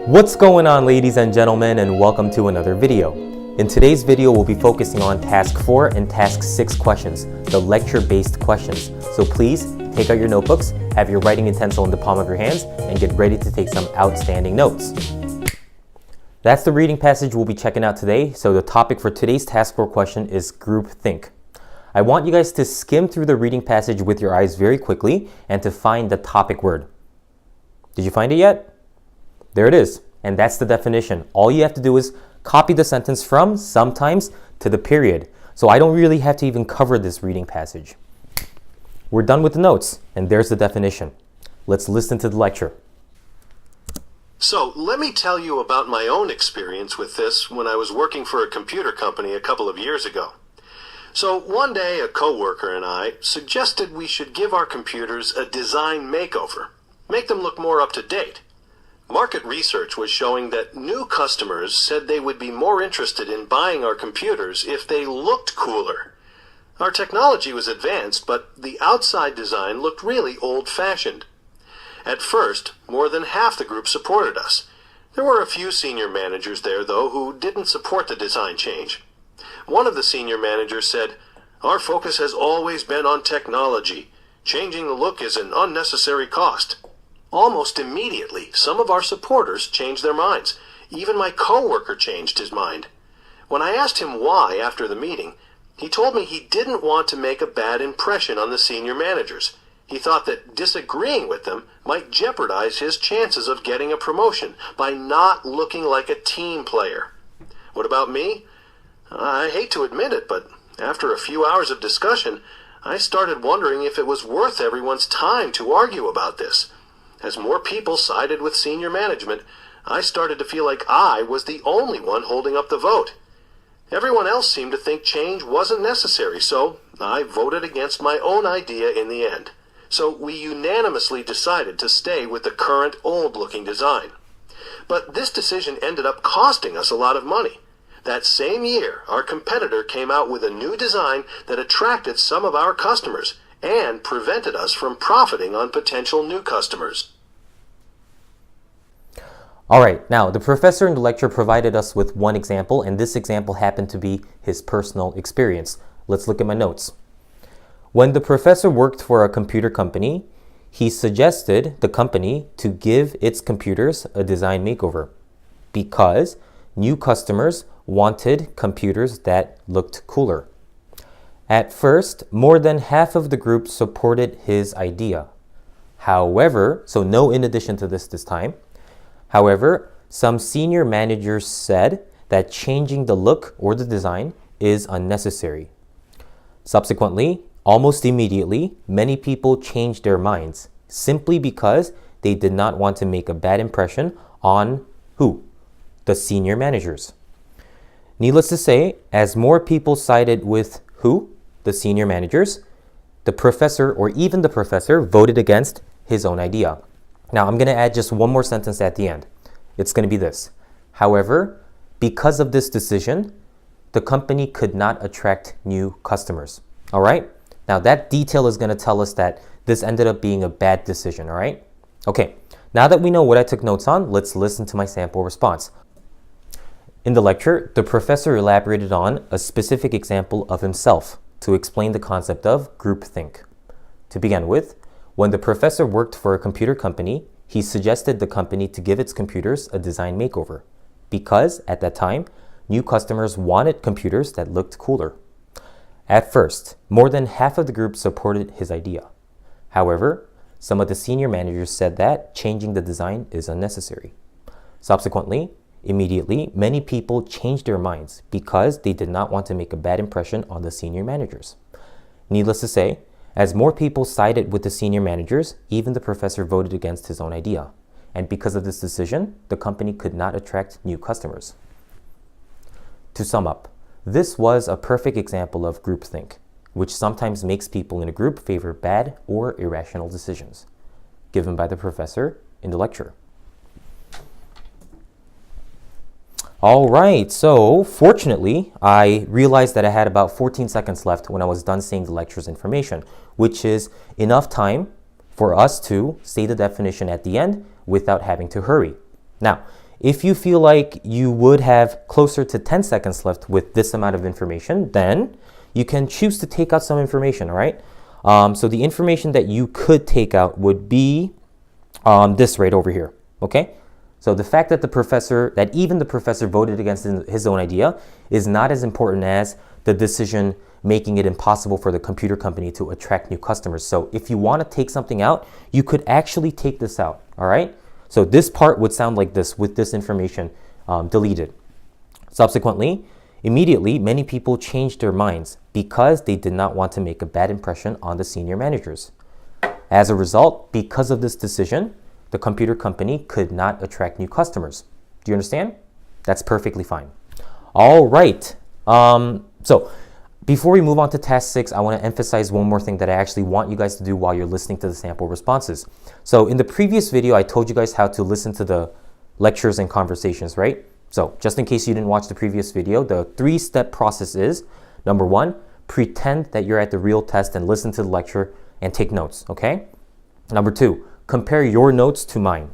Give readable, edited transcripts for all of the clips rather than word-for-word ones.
What's going on, ladies and gentlemen, and welcome to another video. In today's video, we'll be focusing on Task 4 and Task 6 questions, the lecture-based questions. So please take out your notebooks, have your writing utensil in the palm of your hands, and get ready to take some outstanding notes. That's the reading passage we'll be checking out today. So the topic for today's Task 4 question is Groupthink. I want you guys to skim through the reading passage with your eyes very quickly and to find the topic word. Did you find it yet? There it is, and that's the definition. All you have to do is copy the sentence from sometimes to the period. So I don't really have to even cover this reading passage. We're done with the notes, and there's the definition. Let's listen to the lecture. So let me tell you about my own experience with this when I was working for a computer company a couple of years ago. So one day a coworker and I suggested we should give our computers a design makeover, make them look more up to date. Market research was showing that new customers said they would be more interested in buying our computers if they looked cooler. Our technology was advanced, but the outside design looked really old-fashioned. At first, more than half the group supported us. There were a few senior managers there, though, who didn't support the design change. One of the senior managers said, "Our focus has always been on technology. Changing the look is an unnecessary cost." Almost immediately, some of our supporters changed their minds. Even my coworker changed his mind. When I asked him why after the meeting, he told me he didn't want to make a bad impression on the senior managers. He thought that disagreeing with them might jeopardize his chances of getting a promotion by not looking like a team player. What about me? I hate to admit it, but after a few hours of discussion, I started wondering if it was worth everyone's time to argue about this. As more people sided with senior management, I started to feel like I was the only one holding up the vote. Everyone else seemed to think change wasn't necessary, so I voted against my own idea in the end. So we unanimously decided to stay with the current old-looking design. But this decision ended up costing us a lot of money. That same year, our competitor came out with a new design that attracted some of our customers and prevented us from profiting on potential new customers. All right, now the professor in the lecture provided us with one example, and this example happened to be his personal experience. Let's look at my notes. When the professor worked for a computer company, he suggested the company to give its computers a design makeover because new customers wanted computers that looked cooler. At first, more than half of the group supported his idea. However, so no in addition to this time. However, some senior managers said that changing the look or the design is unnecessary. Subsequently, almost immediately, many people changed their minds simply because they did not want to make a bad impression on who? The senior managers. Needless to say, as more people sided with who? The senior managers, the professor or even the professor voted against his own idea. Now I'm going to add just one more sentence at the end. It's going to be this. However, because of this decision, the company could not attract new customers. All right. Now that detail is going to tell us that this ended up being a bad decision. All right. Okay. Now that we know what I took notes on, let's listen to my sample response. In the lecture, the professor elaborated on a specific example of himself to explain the concept of groupthink. To begin with, when the professor worked for a computer company, he suggested the company to give its computers a design makeover because, at that time, new customers wanted computers that looked cooler. At first, more than half of the group supported his idea. However, some of the senior managers said that changing the design is unnecessary. Subsequently, immediately, many people changed their minds because they did not want to make a bad impression on the senior managers. Needless to say, as more people sided with the senior managers, even the professor voted against his own idea. And because of this decision, the company could not attract new customers. To sum up, this was a perfect example of groupthink, which sometimes makes people in a group favor bad or irrational decisions, given by the professor in the lecture. All right, so fortunately, I realized that I had about 14 seconds left when I was done saying the lecture's information, which is enough time for us to say the definition at the end without having to hurry. Now, If you feel like you would have closer to 10 seconds left with this amount of information, then you can choose to take out some information, all right? So the information that you could take out would be this right over here, okay? So the fact that even the professor voted against his own idea is not as important as the decision making it impossible for the computer company to attract new customers. So if you want to take something out, you could actually take this out, all right? So this part would sound like this with this information deleted. Subsequently, immediately, many people changed their minds because they did not want to make a bad impression on the senior managers. As a result, because of this decision, the computer company could not attract new customers. Do you understand? That's perfectly fine. All right. So before we move on to task 6, I want to emphasize one more thing that I actually want you guys to do while you're listening to the sample responses. So in the previous video, I told you guys how to listen to the lectures and conversations, right? So just in case you didn't watch the previous video, the 3-step process is, number 1, pretend that you're at the real test and listen to the lecture and take notes, okay? Number 2, compare your notes to mine.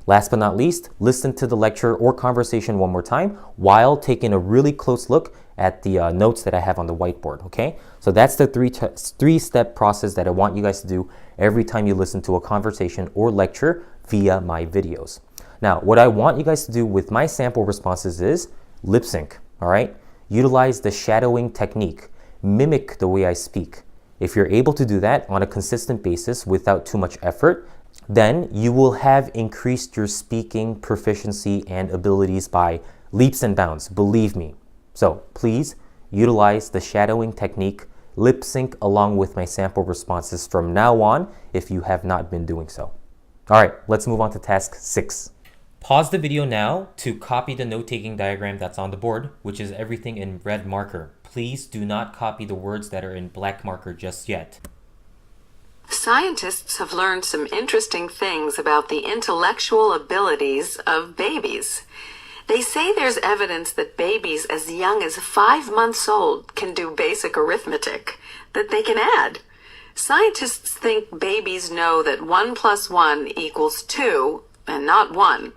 Last but not least, listen to the lecture or conversation one more time while taking a really close look at the notes that I have on the whiteboard, okay? So that's the 3-step process that I want you guys to do every time you listen to a conversation or lecture via my videos. Now, what I want you guys to do with my sample responses is lip sync, all right? Utilize the shadowing technique. Mimic the way I speak. If you're able to do that on a consistent basis without too much effort, then you will have increased your speaking proficiency and abilities by leaps and bounds, believe me. So please utilize the shadowing technique, lip sync along with my sample responses from now on if you have not been doing so. All right, let's move on to task 6. Pause the video now to copy the note-taking diagram that's on the board, which is everything in red marker. Please do not copy the words that are in black marker just yet. Scientists have learned some interesting things about the intellectual abilities of babies. They say there's evidence that babies as young as 5 months old can do basic arithmetic, that they can add. Scientists think babies know that 1 + 1 = 2 and not 1.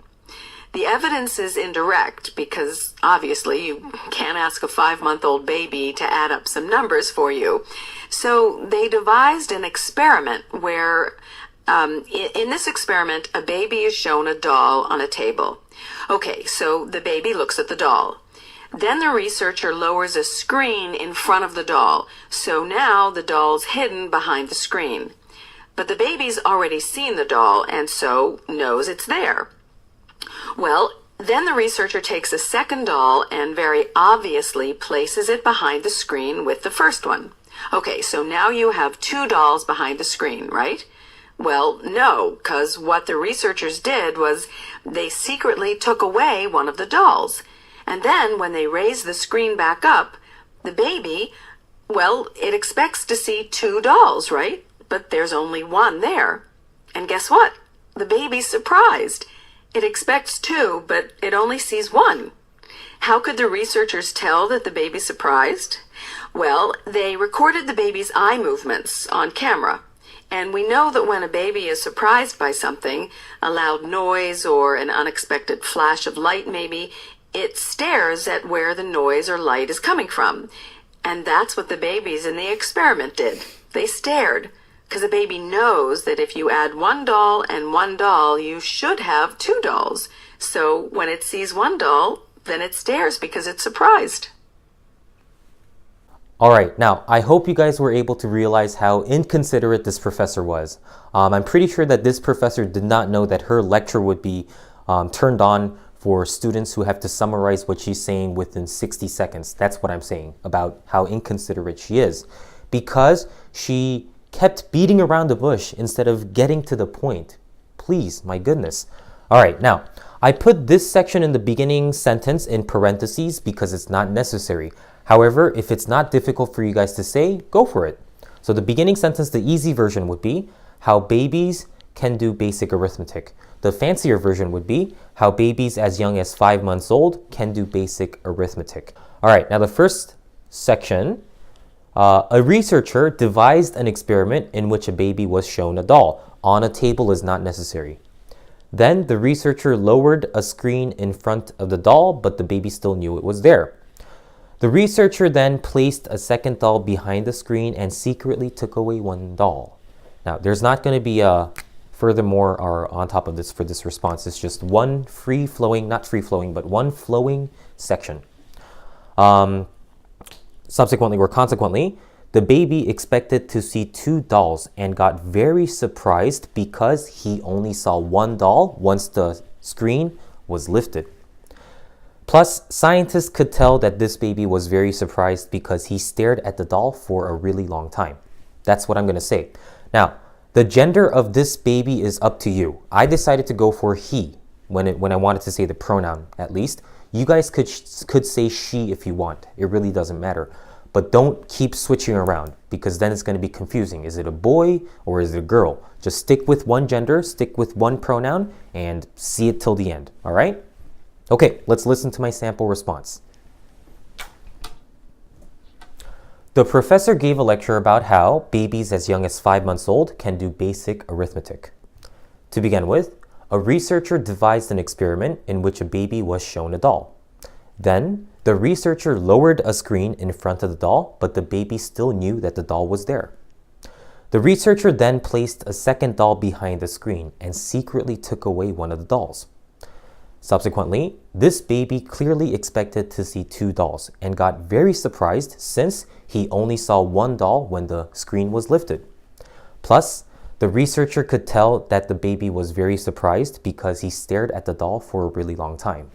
The evidence is indirect because obviously you can't ask a 5-month-old baby to add up some numbers for you. So they devised an experiment where in this experiment a baby is shown a doll on a table. Okay, so the baby looks at the doll. Then the researcher lowers a screen in front of the doll. So now the doll's hidden behind the screen. But the baby's already seen the doll and so knows it's there. Well, then the researcher takes a second doll and very obviously places it behind the screen with the first one. Okay, so now you have 2 dolls behind the screen, right? Well, no, because what the researchers did was they secretly took away one of the dolls. And then when they raise the screen back up, the baby, well, it expects to see 2 dolls, right? But there's only one there. And guess what? The baby's surprised. It expects 2, but it only sees 1. How could the researchers tell that the baby's surprised? Well, they recorded the baby's eye movements on camera. And we know that when a baby is surprised by something, a loud noise or an unexpected flash of light maybe, it stares at where the noise or light is coming from. And that's what the babies in the experiment did. They stared. Because a baby knows that if you add 1 doll and 1 doll, you should have 2 dolls. So when it sees 1 doll, then it stares because it's surprised. All right, now I hope you guys were able to realize how inconsiderate this professor was. I'm pretty sure that this professor did not know that her lecture would be turned on for students who have to summarize what she's saying within 60 seconds. That's what I'm saying about how inconsiderate she is. Because she kept beating around the bush instead of getting to the point. Please, my goodness. All right, now, I put this section in the beginning sentence in parentheses because it's not necessary. However, if it's not difficult for you guys to say, go for it. So the beginning sentence, the easy version would be how babies can do basic arithmetic. The fancier version would be how babies as young as 5 months old can do basic arithmetic. All right, now the first section, a researcher devised an experiment in which a baby was shown a doll. On a table is not necessary. Then the researcher lowered a screen in front of the doll, but the baby still knew it was there. The researcher then placed a second doll behind the screen and secretly took away one doll. Now, there's not going to be a furthermore or on top of this for this response. It's just one free-flowing, not free-flowing, but one flowing section. Subsequently or consequently, the baby expected to see two dolls and got very surprised because he only saw one doll once the screen was lifted. Plus, scientists could tell that this baby was very surprised because he stared at the doll for a really long time. That's what I'm going to say. Now, the gender of this baby is up to you. I decided to go for he when I wanted to say the pronoun, at least. You guys could say she if you want. It really doesn't matter. But don't keep switching around because then it's going to be confusing. Is it a boy or is it a girl? Just stick with one gender, stick with one pronoun, and see it till the end, all right? Okay, let's listen to my sample response. The professor gave a lecture about how babies as young as 5 months old can do basic arithmetic. To begin with, a researcher devised an experiment in which a baby was shown a doll. Then, the researcher lowered a screen in front of the doll, but the baby still knew that the doll was there. The researcher then placed a second doll behind the screen and secretly took away one of the dolls. Subsequently, this baby clearly expected to see two dolls and got very surprised since he only saw one doll when the screen was lifted. Plus, the researcher could tell that the baby was very surprised because he stared at the doll for a really long time.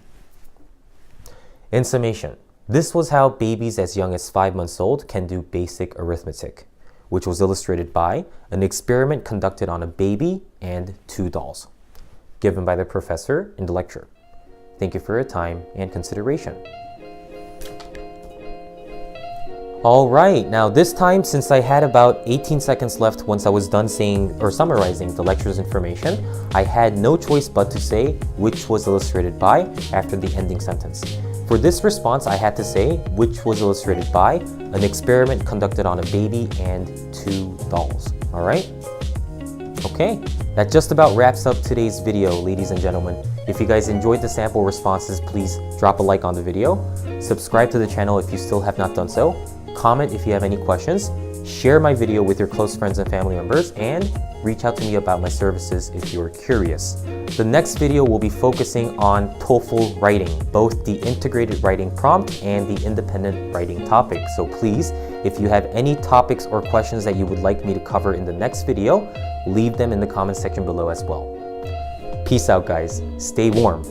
In summation, this was how babies as young as 5 months old can do basic arithmetic, which was illustrated by an experiment conducted on a baby and two dolls, given by the professor in the lecture. Thank you for your time and consideration. All right, now this time, since I had about 18 seconds left once I was done saying or summarizing the lecture's information, I had no choice but to say which was illustrated by after the ending sentence. For this response, I had to say which was illustrated by an experiment conducted on a baby and two dolls. All right? Okay, that just about wraps up today's video, ladies and gentlemen. If you guys enjoyed the sample responses, please drop a like on the video, subscribe to the channel if you still have not done so, comment if you have any questions, share my video with your close friends and family members, and reach out to me about my services if you're curious. The next video will be focusing on TOEFL writing, both the integrated writing prompt and the independent writing topic. So please, if you have any topics or questions that you would like me to cover in the next video, leave them in the comment section below as well. Peace out, guys. Stay warm.